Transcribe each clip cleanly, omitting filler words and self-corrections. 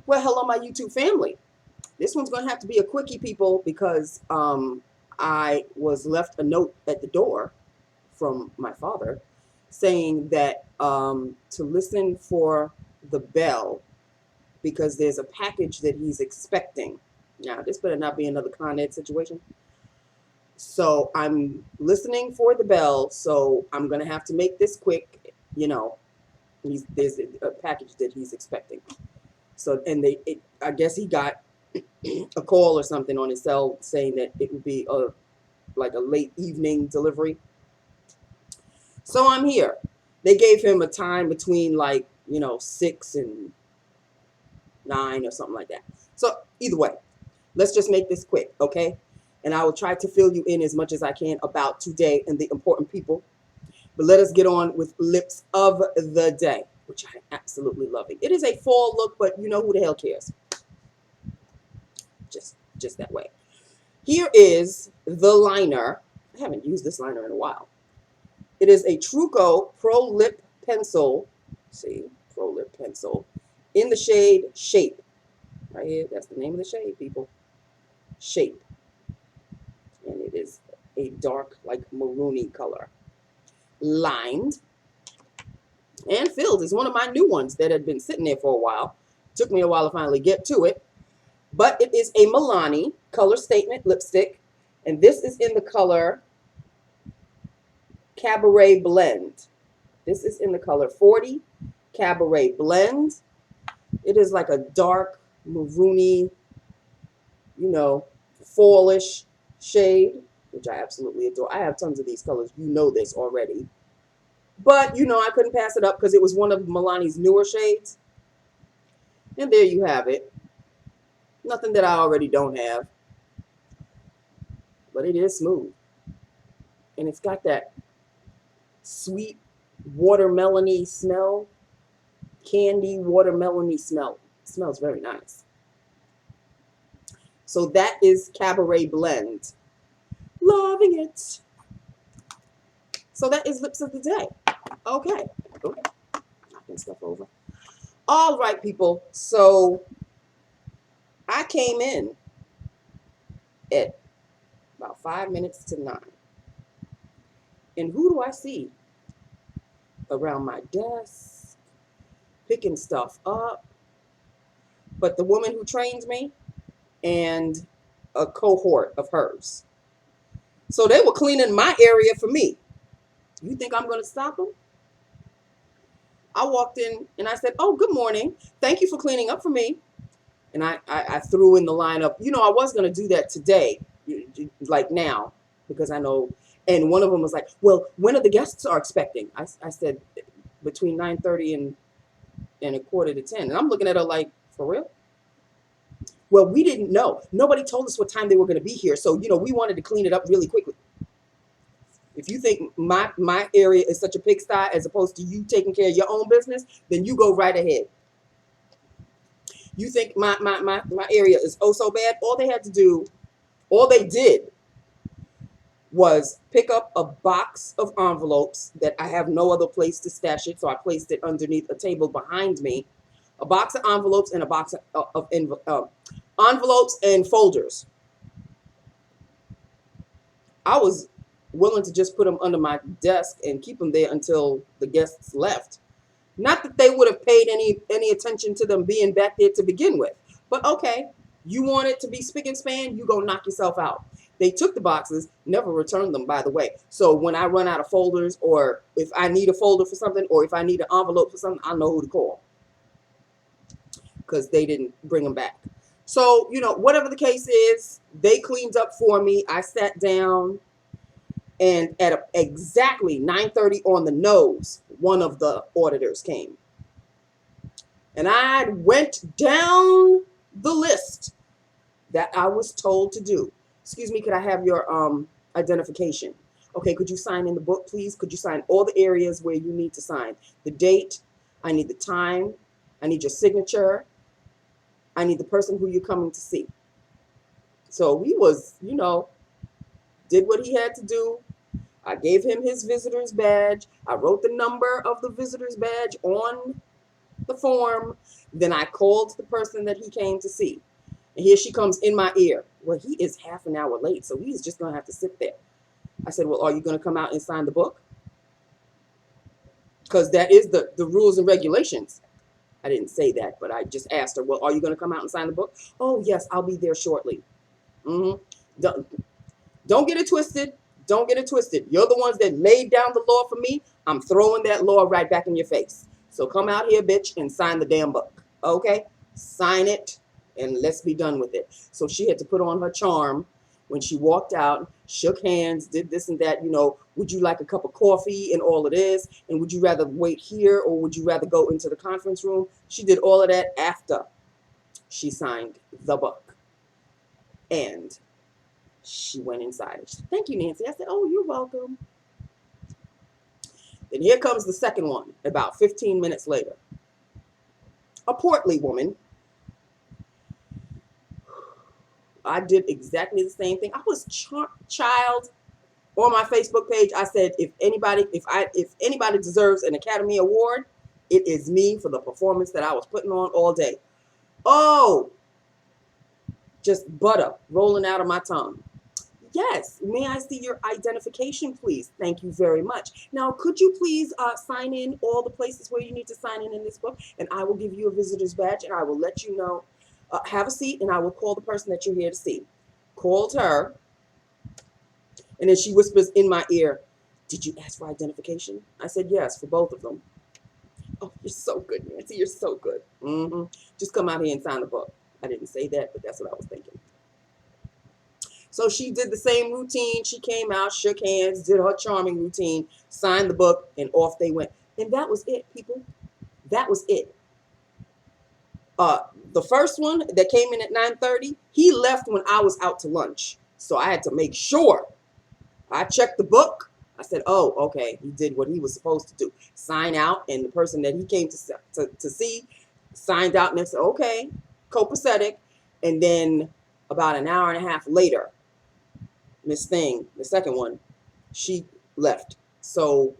Well, hello, my YouTube family. This one's going to have to be a quickie, people, because I was left a note at the door from my father saying that to listen for the bell because there's a package that he's expecting. Now, this better not be another Con Ed situation. So I'm listening for the bell. So I'm going to have to make this quick. You know, there's a package that he's expecting. So, and I guess he got a call or something on his cell saying that it would be like a late evening delivery. So I'm here. They gave him a time between 6 and 9 or something like that. So either way, let's just make this quick, okay? And I will try to fill you in as much as I can about today and the important people. But let us get on with lips of the day, which I'm absolutely loving. It is a fall look, but you know who the hell cares? Just that way. Here is the liner. I haven't used this liner in a while. It is a Truco Pro Lip Pencil. See, Pro Lip Pencil in the shade Shape. Right here, that's the name of the shade, people. Shape. And it is a dark, like maroony color. Lined and filled. It's one of my new ones that had been sitting there for a while. Took me a while to finally get to it. But it is a Milani Color Statement lipstick. And this is in the color Caberet Blend. This is in the color 40 Caberet Blend. It is like a dark, maroony, fallish shade, which I absolutely adore. I have tons of these colors. You know this already. But, I couldn't pass it up because it was one of Milani's newer shades. And there you have it. Nothing that I already don't have. But it is smooth. And it's got that sweet watermelony smell. Candy watermelony smell. It smells very nice. So that is Caberet Blend. Loving it. So that is lips of the day. Okay. Oh, knocking stuff over. All right, people. So I came in at about 5 minutes to 9. And who do I see around my desk, picking stuff up? But the woman who trains me and a cohort of hers. So they were cleaning my area for me. You think I'm going to stop them? I walked in and I said, "Oh, good morning. Thank you for cleaning up for me." And I threw in the lineup. I was going to do that today, like now, because I know. And one of them was like, "Well, when are the guests are expecting?" I said, between 9:30 and a quarter to 10. And I'm looking at her like, "For real?" Well, we didn't know. Nobody told us what time they were going to be here. So, we wanted to clean it up really quickly. If you think my area is such a pigsty as opposed to you taking care of your own business, then you go right ahead. You think my area is oh so bad? All they did was pick up a box of envelopes that I have no other place to stash it, so I placed it underneath a table behind me. A box of envelopes and a box of envelopes and folders. I was willing to just put them under my desk and keep them there until the guests left. Not that they would have paid any attention to them being back there to begin with. But okay, you want it to be spick and span, you go knock yourself out. They took the boxes, never returned them, by the way. So when I run out of folders, or if I need a folder for something, or if I need an envelope for something, I know who to call. Because they didn't bring them back. So, whatever the case is, they cleaned up for me. I sat down. And at exactly 9:30 on the nose, one of the auditors came. And I went down the list that I was told to do. Excuse me, could I have your identification? Okay, could you sign in the book, please? Could you sign all the areas where you need to sign? The date, I need the time, I need your signature, I need the person who you're coming to see. So he was, did what he had to do. I gave him his visitor's badge. I wrote the number of the visitor's badge on the form. Then I called the person that he came to see. And here she comes in my ear. Well, he is half an hour late, so he's just going to have to sit there. I said, well, are you going to come out and sign the book? Because that is the rules and regulations. I didn't say that, but I just asked her, well, are you going to come out and sign the book? Oh, yes, I'll be there shortly. Don't get it twisted. Don't get it twisted. You're the ones that laid down the law for me. I'm throwing that law right back in your face. So come out here, bitch, and sign the damn book. Okay? Sign it, and let's be done with it. So she had to put on her charm when she walked out, shook hands, did this and that. You know, would you like a cup of coffee and all of this? And would you rather wait here or would you rather go into the conference room? She did all of that after she signed the book. And she went inside. She said, thank you, Nancy. I said, oh, you're welcome. Then here comes the second one, about 15 minutes later. A portly woman. I did exactly the same thing. I was child on my Facebook page. I said, if anybody deserves an Academy Award, it is me for the performance that I was putting on all day. Oh, just butter rolling out of my tongue. Yes, may I see your identification, please? Thank you very much. Now, could you please sign in all the places where you need to sign in this book, and I will give you a visitor's badge, and I will let you know. Have a seat, and I will call the person that you're here to see. Called her, and then she whispers in my ear, did you ask for identification? I said, yes, for both of them. Oh, you're so good, Nancy. You're so good. Just come out here and sign the book. I didn't say that, but that's what I was thinking. So she did the same routine. She came out, shook hands, did her charming routine, signed the book, and off they went. And that was it, people. That was it. The first one that came in at 9:30, he left when I was out to lunch. So I had to make sure. I checked the book. I said, oh, okay, he did what he was supposed to do. Sign out, and the person that he came to see signed out, and they said, okay, copacetic. And then about an hour and a half later, Miss Thing, the second one, she left. So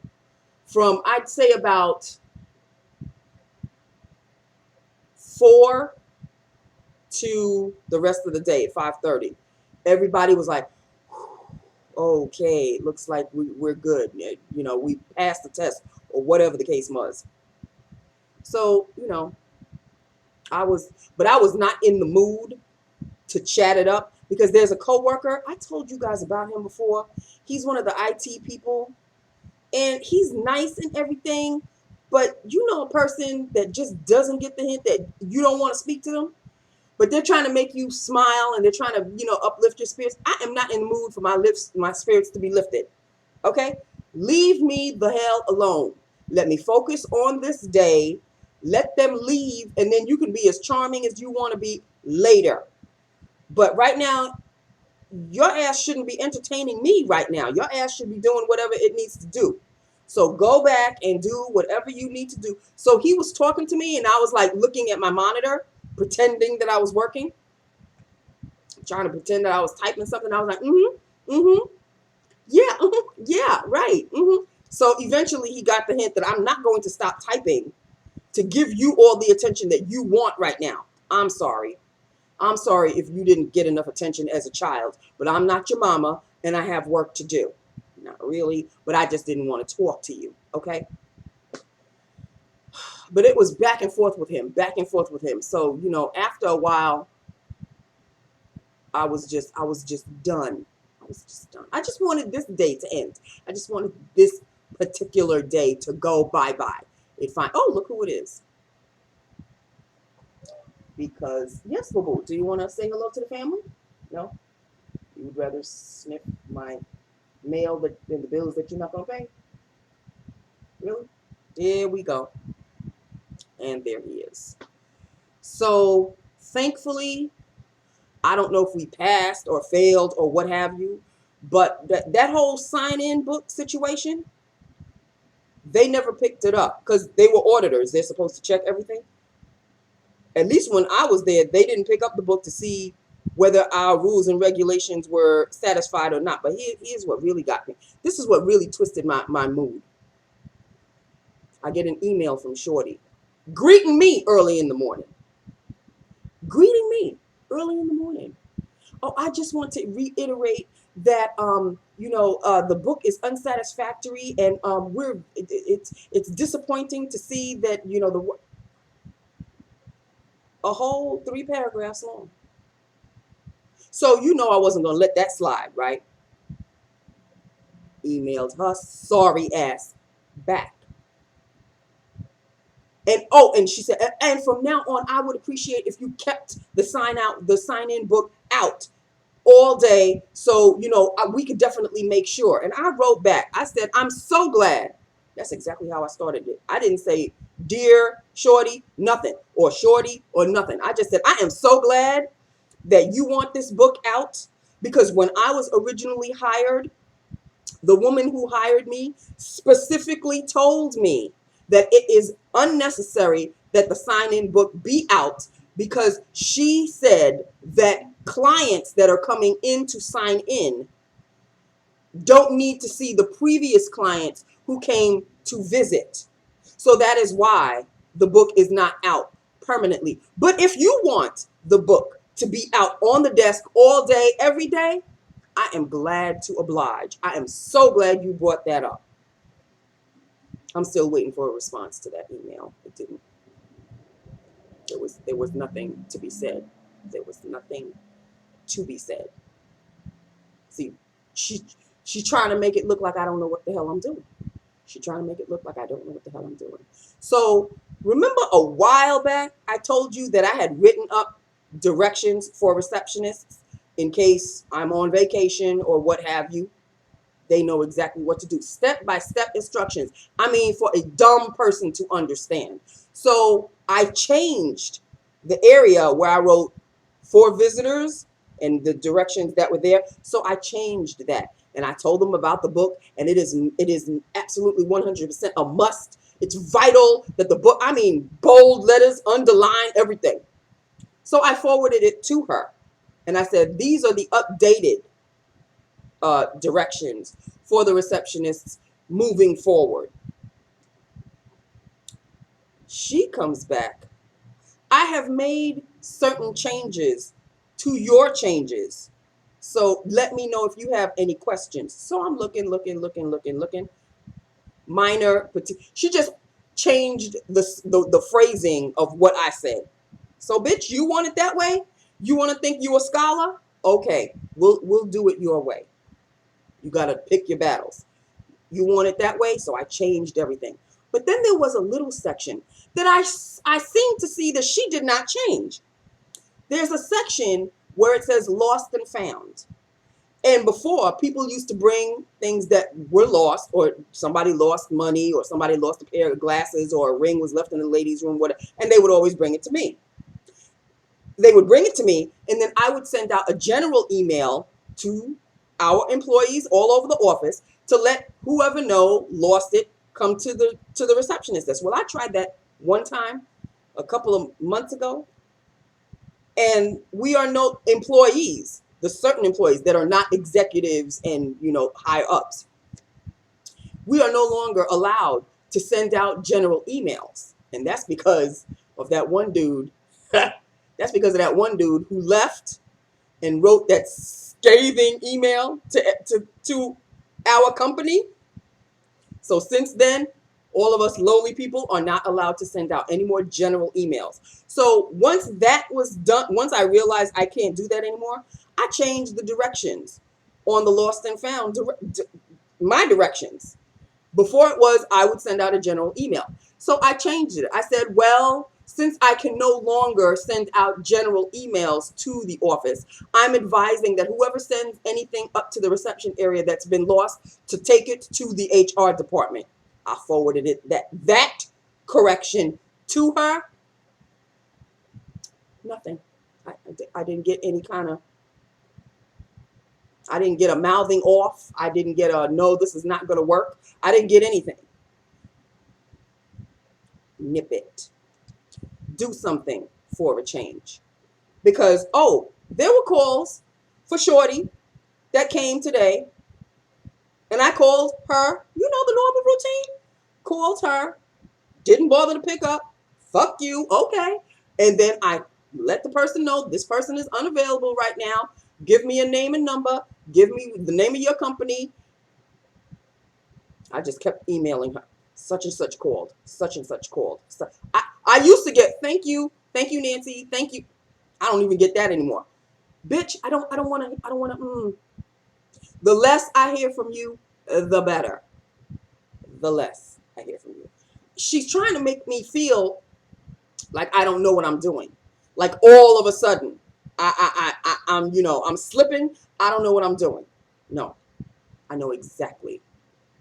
from, I'd say about 4 to the rest of the day at 5:30, everybody was like, okay, looks like we're good. You know, we passed the test or whatever the case was. So, you know, I was not in the mood to chat it up because there's a coworker. I told you guys about him before. He's one of the IT people and he's nice and everything, but you know, a person that just doesn't get the hint that you don't want to speak to them, but they're trying to make you smile and they're trying to, you know, uplift your spirits. I am not in the mood for my spirits to be lifted. Okay? Leave me the hell alone. Let me focus on this day. Let them leave, and then you can be as charming as you want to be later. But right now, your ass shouldn't be entertaining me right now. Your ass should be doing whatever it needs to do. So go back and do whatever you need to do. So he was talking to me, and I was like looking at my monitor, pretending that I was working, trying to pretend that I was typing something. I was like, yeah, right. So eventually he got the hint that I'm not going to stop typing to give you all the attention that you want right now. I'm sorry. I'm sorry if you didn't get enough attention as a child, but I'm not your mama and I have work to do. Not really, but I just didn't want to talk to you, okay? But it was back and forth with him. So, you know, after a while, I was just done. I just wanted this day to end. I just wanted this particular day to go bye-bye. It's fine. Oh, look who it is. Because, yes, boo-boo, do you want to say hello to the family? No? You would rather sniff my mail than the bills that you're not going to pay? Really? There we go. And there he is. So, thankfully, I don't know if we passed or failed or what have you, but that whole sign-in book situation, they never picked it up because they were auditors. They're supposed to check everything. At least when I was there, they didn't pick up the book to see whether our rules and regulations were satisfied or not. But here's what really got me. This is what really twisted my mood. I get an email from Shorty. greeting me early in the morning. Greeting me early in the morning. Oh, I just want to reiterate that the book is unsatisfactory, and it's disappointing to see that a whole 3 paragraphs long. So I wasn't gonna let that slide, right? Emailed her sorry ass back. And she said, and from now on, I would appreciate if you kept the sign-in book out all day, so we could definitely make sure. And I wrote back. I said, I'm so glad. That's exactly how I started it. I didn't say dear shorty, nothing, or shorty, or nothing. I just said, I am so glad that you want this book out, because when I was originally hired, the woman who hired me specifically told me that it is unnecessary that the sign-in book be out, because she said that clients that are coming in to sign in don't need to see the previous clients who came to visit. So that is why the book is not out permanently. But if you want the book to be out on the desk all day, every day, I am glad to oblige. I am so glad you brought that up. I'm still waiting for a response to that email. It didn't. There was nothing to be said. There was nothing to be said. See, she's trying to make it look like I don't know what the hell I'm doing. She's trying to make it look like I don't know what the hell I'm doing. So remember a while back, I told you that I had written up directions for receptionists in case I'm on vacation or what have you. They know exactly what to do. Step-by-step instructions. I mean, for a dumb person to understand. So I changed the area where I wrote for visitors and the directions that were there. So I changed that. And I told them about the book. And it is absolutely 100% a must. It's vital that the book, I mean, bold letters, underline, everything. So I forwarded it to her. And I said, these are the updated directions for the receptionists moving forward. She comes back. I have made certain changes to your changes. So let me know if you have any questions. So I'm looking. Minor, she just changed the phrasing of what I said. So bitch, you want it that way? You want to think you a scholar? Okay, we'll do it your way. You got to pick your battles. You want it that way? So I changed everything. But then there was a little section that I seemed to see that she did not change. There's a section where it says lost and found. And before, people used to bring things that were lost, or somebody lost money, or somebody lost a pair of glasses, or a ring was left in the ladies' room, whatever, and they would always bring it to me. They would bring it to me, and then I would send out a general email to our employees all over the office to let whoever know lost it come to the receptionist desk. Well, I tried that one time a couple of months ago, and we are no employees, the certain employees that are not executives and higher ups. We are no longer allowed to send out general emails, and that's because of that one dude. That's because of that one dude who left and wrote that scathing email to our company. So since then, all of us lowly people are not allowed to send out any more general emails. So once that was done, once I realized I can't do that anymore, I changed the directions on the lost and found, my directions. Before it was, I would send out a general email. So I changed it. I said, well, since I can no longer send out general emails to the office, I'm advising that whoever sends anything up to the reception area that's been lost to take it to the HR department. I forwarded that correction to her. Nothing. I didn't get any kind of, I didn't get a mouthing off. I didn't get a, no, this is not going to work. I didn't get anything. Nip it. Do something for a change. Because, there were calls for Shorty that came today. And I called her, the normal routine. Called her. Didn't bother to pick up. fuck you, okay. And then I let the person know this person is unavailable right now. Give me a name and number. Give me the name of your company. I just kept emailing her. Such and such called. Such and such called. So I used to get thank you, Nancy, thank you. I don't even get that anymore. Bitch, I don't wanna. The less I hear from you, the better. The less I hear from you. She's trying to make me feel like I don't know what I'm doing. Like all of a sudden, I'm slipping. I don't know what I'm doing. No, I know exactly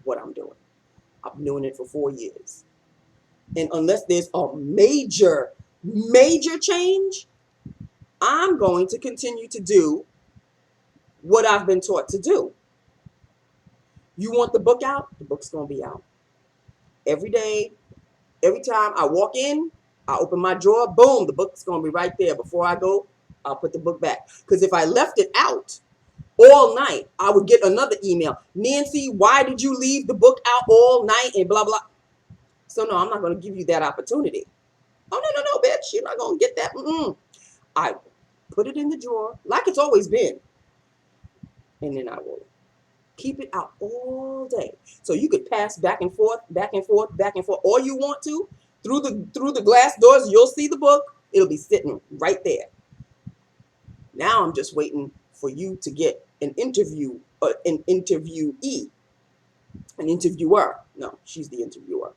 what I'm doing. I've been doing it for 4 years. And unless there's a major change, I'm going to continue to do what I've been taught to do. You want the book out? The book's going to be out. Every day, every time I walk in, I open my drawer, boom, the book's going to be right there. Before I go, I'll put the book back. Because if I left it out all night, I would get another email. Nancy, why did you leave the book out all night and blah, blah. So no, I'm not going to give you that opportunity. Oh, no, bitch. You're not going to get that. I put it in the drawer like it's always been. And then I will keep it out all day. So you could pass back and forth all you want to. Through the glass doors, you'll see the book. It'll be sitting right there. Now I'm just waiting for you to get an interviewee. An interviewer. No, she's the interviewer.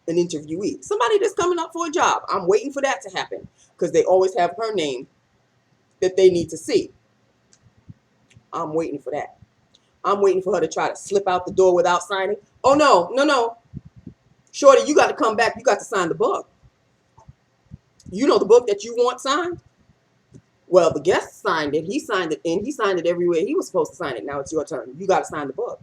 An interviewee. Somebody that's coming up for a job. I'm waiting for that to happen because they always have her name that they need to see. I'm waiting for that. I'm waiting for her to try to slip out the door without signing. Oh, no. Shorty, you got to come back. You got to sign the book. You know the book that you want signed? Well, the guest signed it. He signed it, and he signed it everywhere he was supposed to sign it. Now it's your turn. You got to sign the book.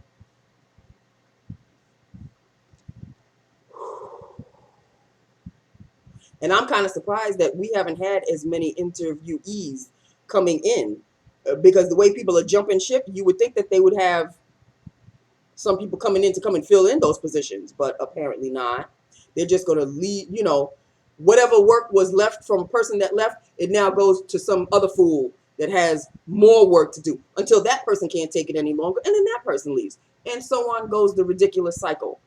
And I'm kind of surprised that we haven't had as many interviewees coming in because the way people are jumping ship, you would think that they would have some people coming in to come and fill in those positions, but apparently not. They're just going to leave, whatever work was left from a person that left, it now goes to some other fool that has more work to do until that person can't take it any longer, and then that person leaves. And so on goes the ridiculous cycle.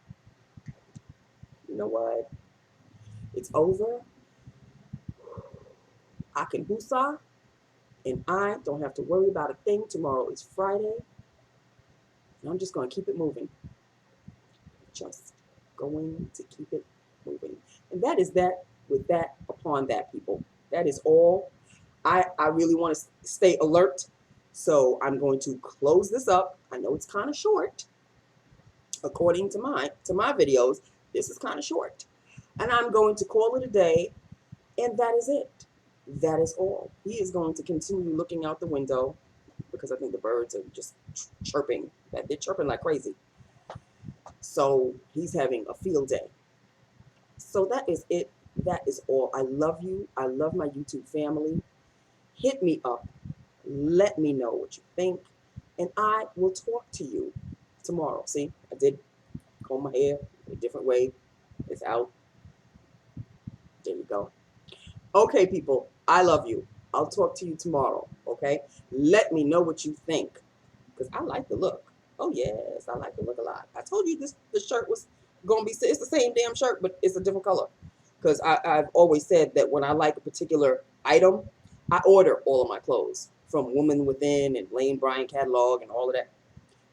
You know what? It's over. I can woosah, and I don't have to worry about a thing. Tomorrow is Friday, and I'm just going to keep it moving. Just going to keep it moving. And that is that with that upon that, people. That is all. I really want to stay alert, so I'm going to close this up. I know it's kind of short. According to my videos, this is kind of short. And I'm going to call it a day, and that is it. That is all. He is going to continue looking out the window because I think the birds are just chirping. They're chirping like crazy. So he's having a field day. So that is it. That is all. I love you. I love my YouTube family. Hit me up. Let me know what you think. And I will talk to you tomorrow. See, I did comb my hair in a different way. It's out. There you go. Okay, people, I love you. I'll talk to you tomorrow, okay? Let me know what you think, because I like the look. Oh, yes, I like the look a lot. I told you the shirt was going to be, it's the same damn shirt, but it's a different color, because I've always said that when I like a particular item, I order all of my clothes from Woman Within and Lane Bryant catalog and all of that,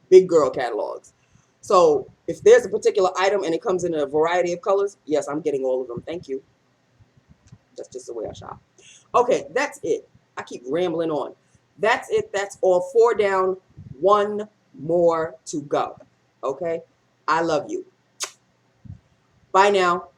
big girl catalogs. So if there's a particular item and it comes in a variety of colors, yes, I'm getting all of them. Thank you. That's just the way I shop. Okay, that's it. I keep rambling on. That's it. That's all. 4 down, 1 more to go. Okay? I love you. Bye now.